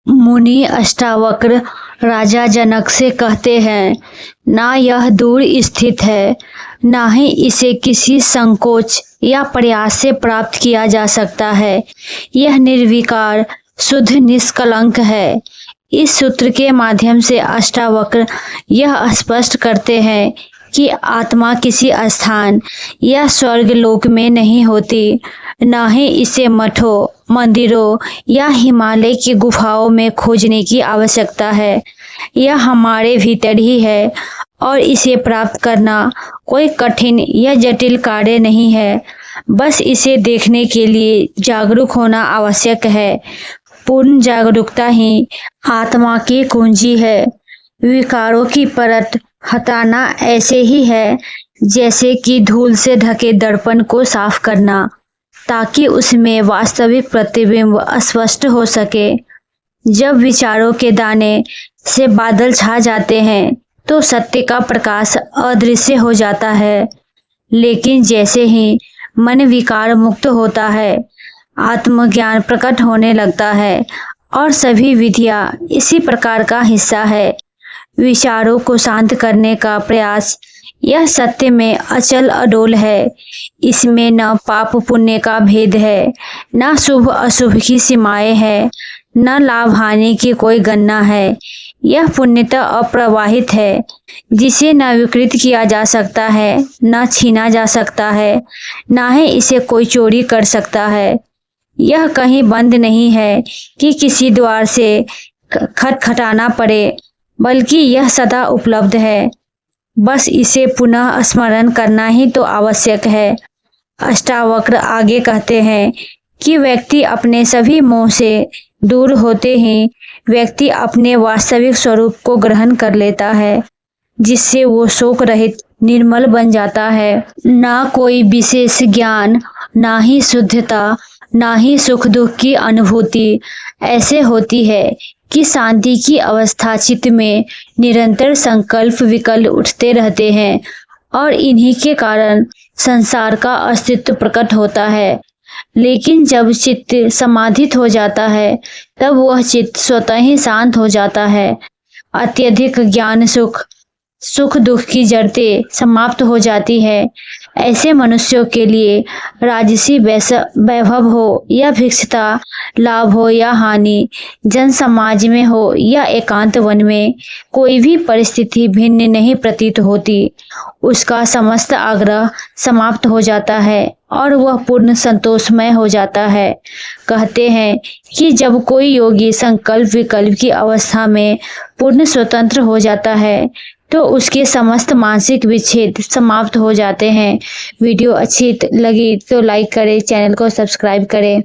मुनि अष्टावक्र राजा जनक से कहते हैं, ना यह दूर स्थित है, ना ही इसे किसी संकोच या प्रयास से प्राप्त किया जा सकता है। यह निर्विकार शुद्ध निष्कलंक है। इस सूत्र के माध्यम से अष्टावक्र यह स्पष्ट करते हैं कि आत्मा किसी स्थान या स्वर्ग लोक में नहीं होती, न ही इसे मठों, मंदिरों या हिमालय की गुफाओं में खोजने की आवश्यकता है। यह हमारे भीतर ही है और इसे प्राप्त करना कोई कठिन या जटिल कार्य नहीं है। बस इसे देखने के लिए जागरूक होना आवश्यक है। पूर्ण जागरूकता ही आत्मा की कुंजी है। विकारों की परत हटाना ऐसे ही है जैसे कि धूल से ढके दर्पण को साफ करना, ताकि उसमें वास्तविक प्रतिबिंब स्पष्ट हो सके। जब विचारों के दाने से बादल छा जाते हैं तो सत्य का प्रकाश अदृश्य हो जाता है। लेकिन जैसे ही मन विकार मुक्त होता है, आत्मज्ञान प्रकट होने लगता है और सभी विधियां इसी प्रकार का हिस्सा है। विचारों को शांत करने का प्रयास यह सत्य में अचल अडोल है। इसमें न पाप पुण्य का भेद है, न शुभ अशुभ की सीमाएं है, न लाभ हानि की कोई गणना है। यह पुण्यतः अप्रवाहित है, जिसे न विकृत किया जा सकता है, न छीना जा सकता है, न ही इसे कोई चोरी कर सकता है। यह कहीं बंद नहीं है कि किसी द्वार से खटखटाना पड़े, बल्कि यह सदा उपलब्ध है। बस इसे पुनः स्मरण करना ही तो आवश्यक है। अष्टावक्र आगे कहते हैं कि व्यक्ति अपने सभी मोह से दूर होते ही व्यक्ति अपने वास्तविक स्वरूप को ग्रहण कर लेता है, जिससे वो शोक रहित निर्मल बन जाता है। ना कोई विशेष ज्ञान, ना ही शुद्धता, ना ही सुख दुख की अनुभूति ऐसे होती है कि शांति की अवस्था चित्त में निरंतर संकल्प विकल्प उठते रहते हैं और इन्हीं के कारण संसार का अस्तित्व प्रकट होता है। लेकिन जब चित्त समाधित हो जाता है, तब वह चित्त स्वतः ही शांत हो जाता है। अत्यधिक ज्ञान सुख दुख की जड़तें समाप्त हो जाती है। ऐसे मनुष्यों के लिए राजसी वैभव हो या भिक्षता, लाभ हो या हानि, जन समाज में हो या एकांत वन में, कोई भी परिस्थिति भिन्न नहीं प्रतीत होती। उसका समस्त आग्रह समाप्त हो जाता है और वह पूर्ण संतोषमय हो जाता है। कहते हैं कि जब कोई योगी संकल्प विकल्प की अवस्था में पूर्ण स्वतंत्र हो जाता है, तो उसके समस्त मानसिक विच्छेद समाप्त हो जाते हैं। वीडियो अच्छी लगी तो लाइक करें, चैनल को सब्सक्राइब करें।